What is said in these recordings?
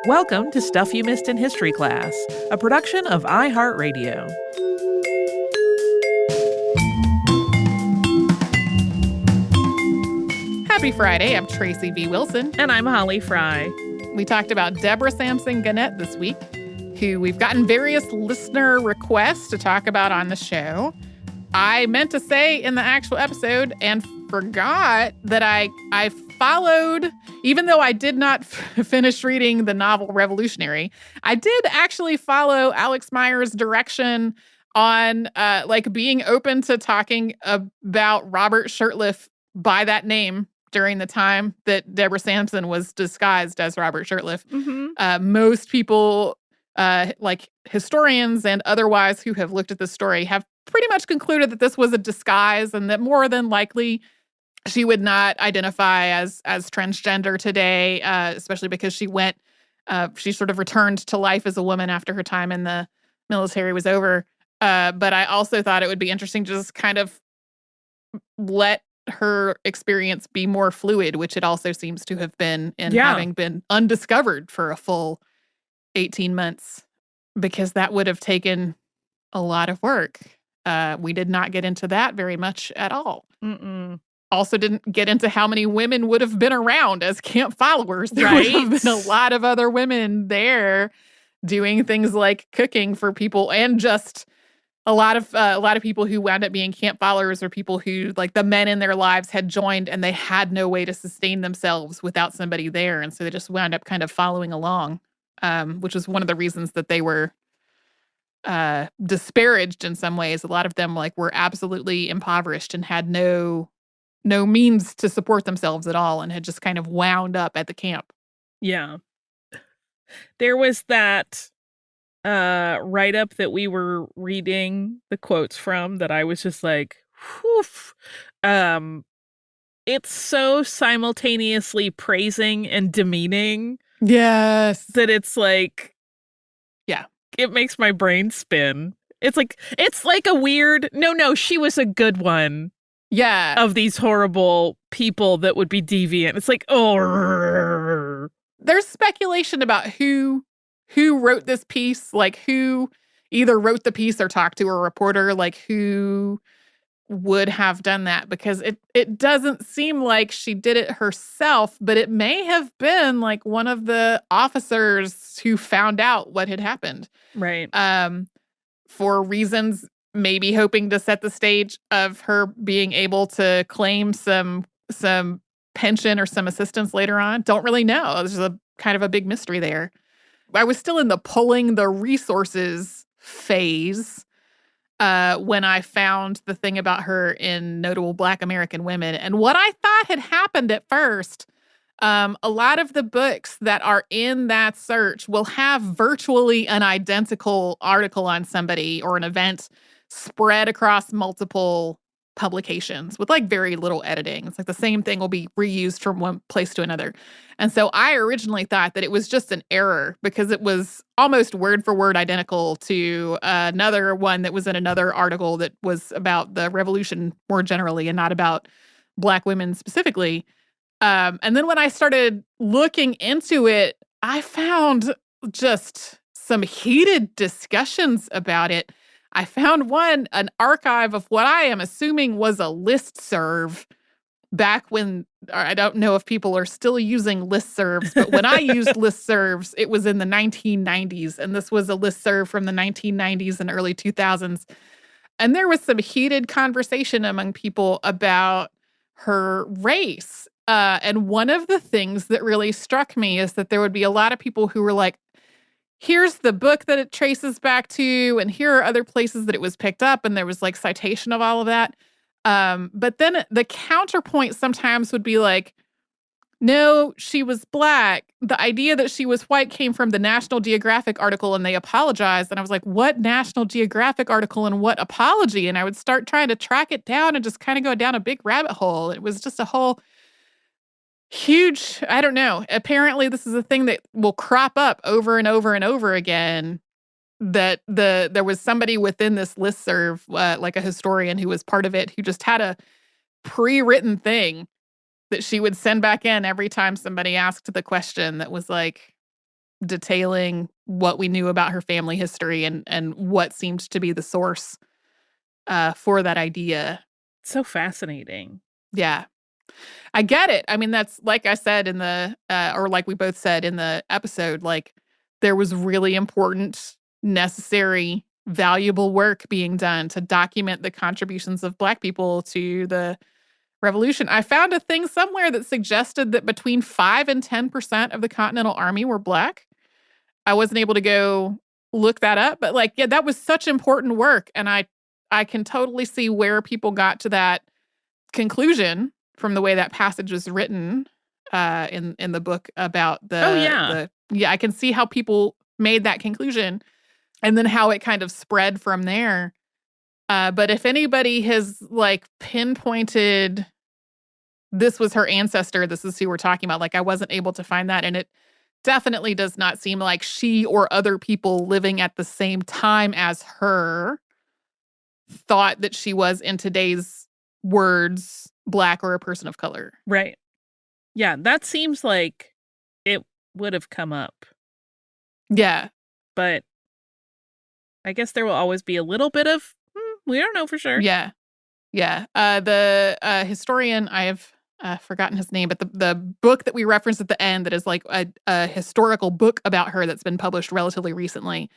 Welcome to Stuff You Missed in History Class, a production of iHeartRadio. Happy Friday. I'm Tracy V. Wilson. And I'm Holly Fry. We talked about Deborah Sampson Gannett this week, who we've gotten various listener requests to talk about on the show. I meant to say in the actual episode and forgot that I followed, even though I did not finish reading the novel Revolutionary, I did actually follow Alex Meyer's direction on being open to talking about Robert Shurtlliff by that name during the time that Deborah Sampson was disguised as Robert Shurtlliff. Mm-hmm. Most people, like historians and otherwise who have looked at this story, have pretty much concluded that this was a disguise and that more than likely she would not identify as transgender today, especially because she sort of returned to life as a woman after her time in the military was over. But I also thought it would be interesting to just kind of let her experience be more fluid, which it also seems to have been in having been undiscovered for a full 18 months, because that would have taken a lot of work. We did not get into that very much at all. Mm-mm. Also didn't get into how many women would have been around as camp followers. There would have been a lot of other women there doing things like cooking for people, and just a lot of people who wound up being camp followers or people who, like, the men in their lives had joined and they had no way to sustain themselves without somebody there. And so they just wound up kind of following along, which was one of the reasons that they were disparaged in some ways. A lot of them were absolutely impoverished and had no means to support themselves at all and had just kind of wound up at the camp. Yeah. There was that write-up that we were reading the quotes from that I was just like, whew. It's so simultaneously praising and demeaning. Yes. That it's like, yeah, it makes my brain spin. It's like a weird, no, she was a good one. Yeah. Of these horrible people that would be deviant. It's like, oh. There's speculation about who wrote this piece, like who either wrote the piece or talked to a reporter, like who would have done that, because it doesn't seem like she did it herself, but it may have been like one of the officers who found out what had happened. Right. For reasons maybe hoping to set the stage of her being able to claim some pension or some assistance later on. Don't really know. There's a kind of a big mystery there. I was still in the pulling the resources phase when I found the thing about her in Notable Black American Women. And what I thought had happened at first, a lot of the books that are in that search will have virtually an identical article on somebody or an event spread across multiple publications with very little editing. It's like the same thing will be reused from one place to another. And so I originally thought that it was just an error because it was almost word for word identical to another one that was in another article that was about the revolution more generally and not about Black women specifically. And then when I started looking into it, I found just some heated discussions about it. I found an archive of what I am assuming was a listserv back when, I don't know if people are still using listservs, but when I used listservs, it was in the 1990s. And this was a listserv from the 1990s and early 2000s. And there was some heated conversation among people about her race. And one of the things that really struck me is that there would be a lot of people who were like, here's the book that it traces back to, and here are other places that it was picked up, and there was citation of all of that. But then the counterpoint sometimes would be like, no, she was Black. The idea that she was white came from the National Geographic article, and they apologized. And I was like, what National Geographic article and what apology? And I would start trying to track it down and just kind of go down a big rabbit hole. It was just a whole huge, I don't know. Apparently, this is a thing that will crop up over and over and over again. That there was somebody within this listserv, like a historian who was part of it, who just had a pre-written thing that she would send back in every time somebody asked the question that was like, detailing what we knew about her family history and what seemed to be the source for that idea. So fascinating. Yeah. I get it. I mean, that's like I said in the, or like we both said in the episode, like there was really important, necessary, valuable work being done to document the contributions of Black people to the revolution. I found a thing somewhere that suggested that between 5 and 10% of the Continental Army were Black. I wasn't able to go look that up, but like, yeah, that was such important work. And I can totally see where people got to that conclusion from the way that passage was written in the book about the I can see how people made that conclusion and then how it kind of spread from there. But if anybody has like pinpointed this was her ancestor, this is who we're talking about, like I wasn't able to find that, and it definitely does not seem like she or other people living at the same time as her thought that she was, in today's words, Black or a person of color. Right. Yeah, that seems like it would have come up. Yeah. But I guess there will always be a little bit of, we don't know for sure. Yeah. Yeah. The historian, I have forgotten his name, but the book that we referenced at the end that is like a historical book about her that's been published relatively recently.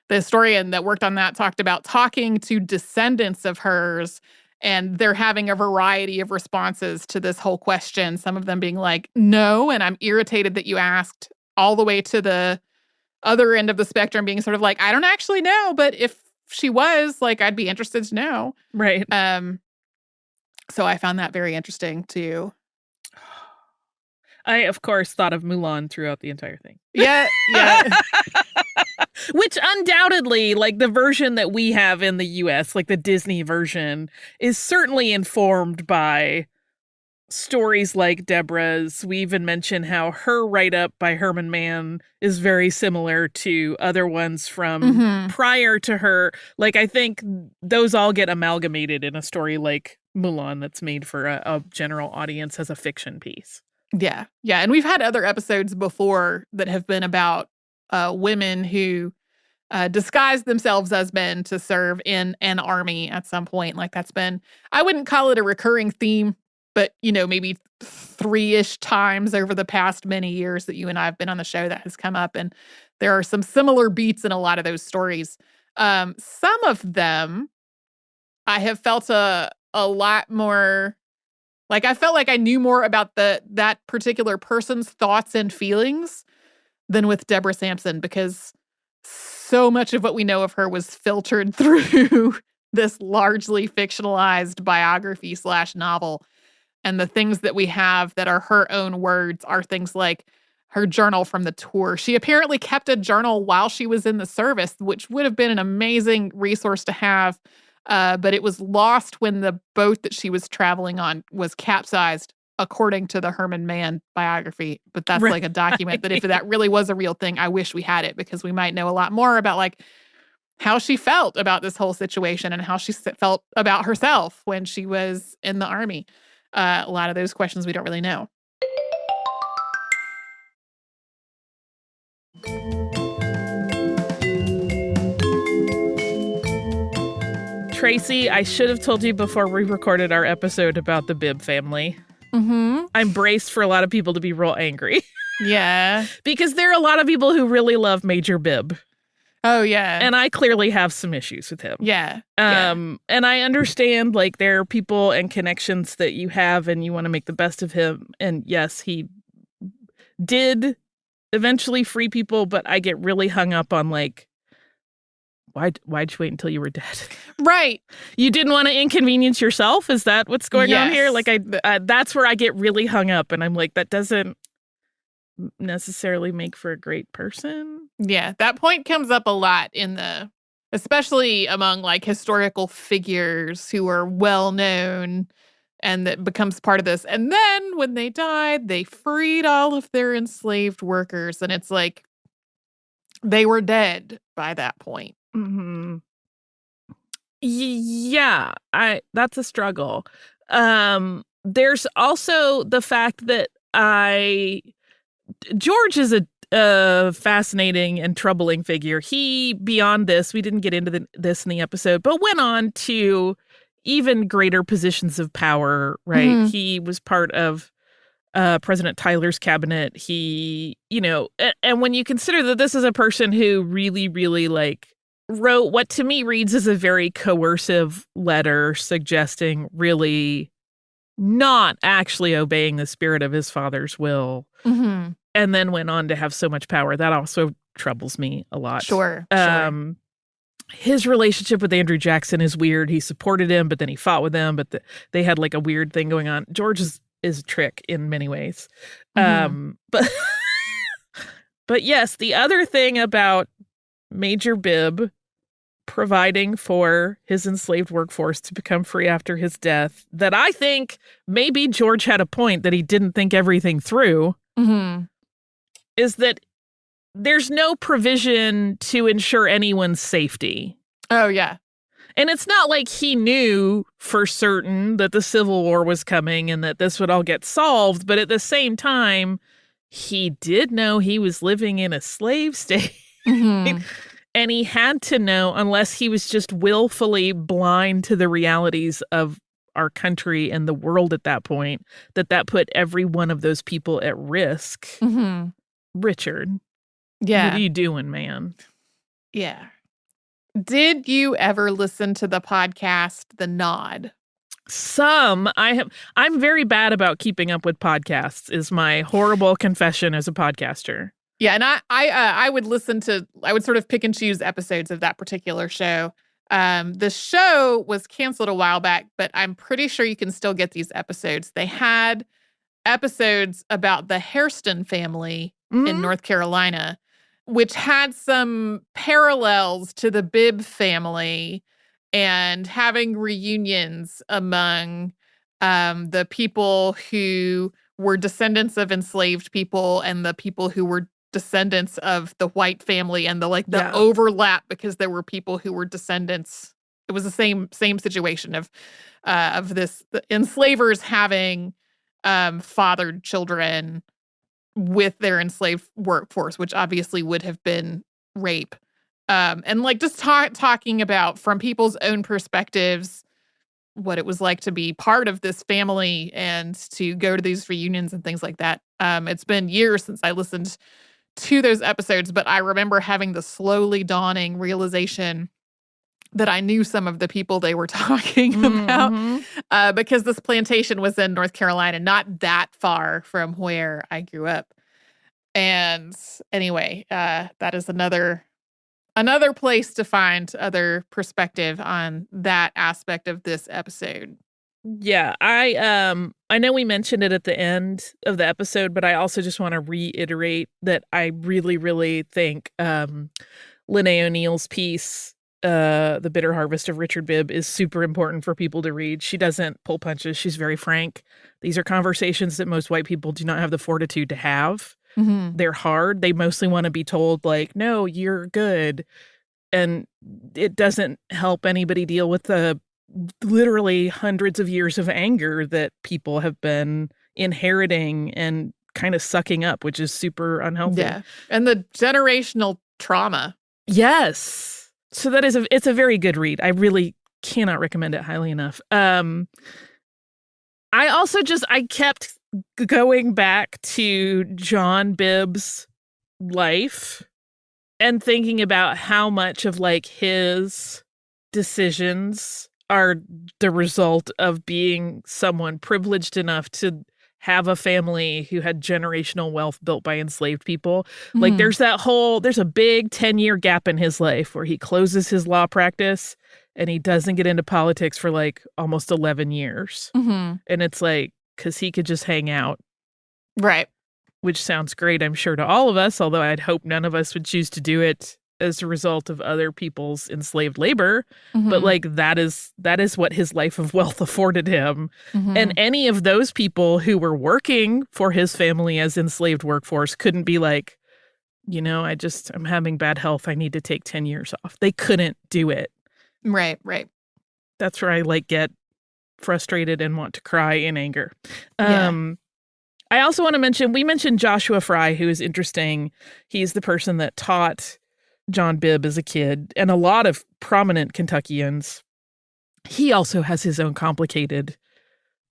The historian that worked on that talked about talking to descendants of hers, and they're having a variety of responses to this whole question. Some of them being like, no, and I'm irritated that you asked, all the way to the other end of the spectrum being sort of like, I don't actually know, but if she was, like, I'd be interested to know. Right. So I found that very interesting too. I, of course, thought of Mulan throughout the entire thing. Yeah, yeah. Which undoubtedly, like the version that we have in the US, like the Disney version, is certainly informed by stories like Deborah's. We even mention how her write-up by Herman Mann is very similar to other ones from prior to her. Like, I think those all get amalgamated in a story like Mulan that's made for a general audience as a fiction piece. Yeah. Yeah. And we've had other episodes before that have been about women who disguise themselves as men to serve in an army at some point. Like that's been, I wouldn't call it a recurring theme, but, you know, maybe 3-ish times over the past many years that you and I have been on the show that has come up. And there are some similar beats in a lot of those stories. Some of them I have felt a lot more, like I felt like I knew more about that particular person's thoughts and feelings than with Deborah Sampson, because so much of what we know of her was filtered through this largely fictionalized biography / novel. And the things that we have that are her own words are things like her journal from the tour. She apparently kept a journal while she was in the service, which would have been an amazing resource to have. But it was lost when the boat that she was traveling on was capsized, according to the Herman Mann biography. But that's like a document that if that really was a real thing, I wish we had it, because we might know a lot more about like how she felt about this whole situation and how she felt about herself when she was in the army. A lot of those questions we don't really know. Tracy, I should have told you before we recorded our episode about the Bibb family. I'm braced for a lot of people to be real angry. Yeah. Because there are a lot of people who really love Major Bibb. Oh, yeah. And I clearly have some issues with him. Yeah. And I understand, like, there are people and connections that you have and you want to make the best of him. And yes, he did eventually free people, but I get really hung up on, like, why'd you wait until you were dead? Right. You didn't want to inconvenience yourself? Is that what's going on here? Like, that's where I get really hung up, and I'm like, that doesn't necessarily make for a great person. Yeah, that point comes up a lot especially among like historical figures who are well known, and that becomes part of this. And then when they died, they freed all of their enslaved workers, and it's like they were dead by that point. Yeah, that's a struggle. There's also the fact that George is a fascinating and troubling figure. He, beyond this, we didn't get into this in the episode, but went on to even greater positions of power, right? Mm-hmm. He was part of President Tyler's cabinet. He, and when you consider that this is a person who really, really wrote what to me reads as a very coercive letter suggesting really not actually obeying the spirit of his father's will, mm-hmm. and then went on to have so much power. That also troubles me a lot. Sure. His relationship with Andrew Jackson is weird. He supported him, but then he fought with him, but they had a weird thing going on. George is a trick in many ways. Mm-hmm. But yes, the other thing about Major Bibb providing for his enslaved workforce to become free after his death, that I think maybe George had a point that he didn't think everything through, mm-hmm. is that there's no provision to ensure anyone's safety. Oh, yeah. And it's not like he knew for certain that the Civil War was coming and that this would all get solved, but at the same time, he did know he was living in a slave state. Mm-hmm. And he had to know, unless he was just willfully blind to the realities of our country and the world at that point, that put every one of those people at risk. Mm-hmm. Richard, yeah. What are you doing, man? Yeah. Did you ever listen to the podcast, The Nod? Some. I'm very bad about keeping up with podcasts, is my horrible confession as a podcaster. Yeah, and I would I would sort of pick and choose episodes of that particular show. The show was canceled a while back, but I'm pretty sure you can still get these episodes. They had episodes about the Hairston family in North Carolina, which had some parallels to the Bibb family and having reunions among the people who were descendants of enslaved people and the people who were descendants of the white family, and the overlap because there were people who were descendants. It was the same situation of the enslavers having fathered children with their enslaved workforce, which obviously would have been rape. And just talking about from people's own perspectives what it was like to be part of this family and to go to these reunions and things like that. It's been years since I listened to those episodes, but I remember having the slowly dawning realization that I knew some of the people they were talking about because this plantation was in North Carolina, not that far from where I grew up. And anyway, that is another place to find other perspective on that aspect of this episode. Yeah, I know we mentioned it at the end of the episode, but I also just want to reiterate that I really, really think Lene O'Neill's piece, The Bitter Harvest of Richard Bibb, is super important for people to read. She doesn't pull punches. She's very frank. These are conversations that most white people do not have the fortitude to have. Mm-hmm. They're hard. They mostly want to be told, no, you're good. And it doesn't help anybody deal with the literally hundreds of years of anger that people have been inheriting and kind of sucking up, which is super unhealthy. Yeah. And the generational trauma. Yes. So it's a very good read. I really cannot recommend it highly enough. I kept going back to John Bibb's life and thinking about how much of his decisions are the result of being someone privileged enough to have a family who had generational wealth built by enslaved people. Mm-hmm. There's a big 10-year gap in his life where he closes his law practice and he doesn't get into politics for almost 11 years. Mm-hmm. And it's because he could just hang out. Right. Which sounds great, I'm sure, to all of us, although I'd hope none of us would choose to do it as a result of other people's enslaved labor. Mm-hmm. But that is what his life of wealth afforded him. Mm-hmm. And any of those people who were working for his family as enslaved workforce couldn't be I'm having bad health. I need to take 10 years off. They couldn't do it. Right. That's where I get frustrated and want to cry in anger. Yeah. I also want to mention, we mentioned Joshua Fry, who is interesting. He's the person that taught John Bibb as a kid, and a lot of prominent Kentuckians. He also has his own complicated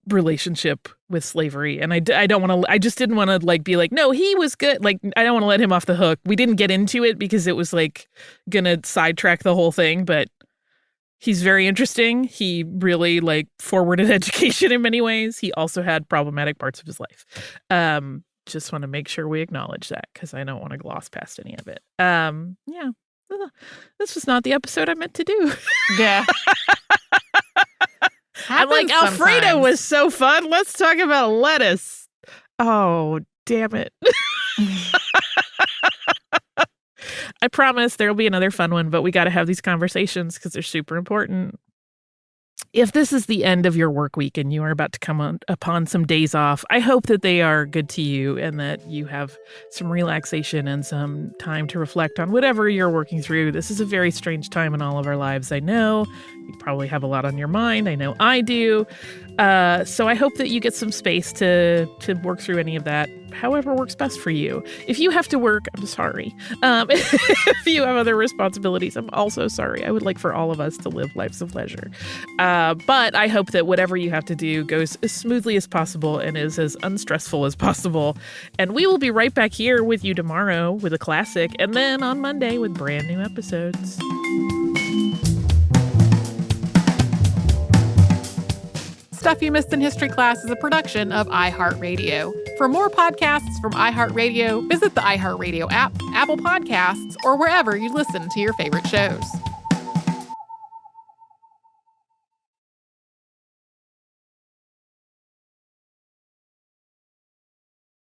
relationship with slavery. And I don't want to, I just didn't want to be like, no, he was good. Like, I don't want to let him off the hook. We didn't get into it because it was going to sidetrack the whole thing, but he's very interesting. He really forwarded education in many ways. He also had problematic parts of his life. Just want to make sure we acknowledge that because I don't want to gloss past any of it. Yeah. This was not the episode I meant to do. Yeah. I'm like, Alfredo was so fun. Let's talk about lettuce. Oh, damn it. I promise there'll be another fun one, but we got to have these conversations because they're super important. If this is the end of your work week and you are about to come upon some days off, I hope that they are good to you and that you have some relaxation and some time to reflect on whatever you're working through. This is a very strange time in all of our lives. I know you probably have a lot on your mind. I know I do. So I hope that you get some space to work through any of that, however works best for you. If you have to work, I'm sorry. If you have other responsibilities, I'm also sorry. I would like for all of us to live lives of leisure. But I hope that whatever you have to do goes as smoothly as possible and is as unstressful as possible. And we will be right back here with you tomorrow with a classic, and then on Monday with brand new episodes. Stuff You Missed in History Class is a production of iHeartRadio. For more podcasts from iHeartRadio, visit the iHeartRadio app, Apple Podcasts, or wherever you listen to your favorite shows.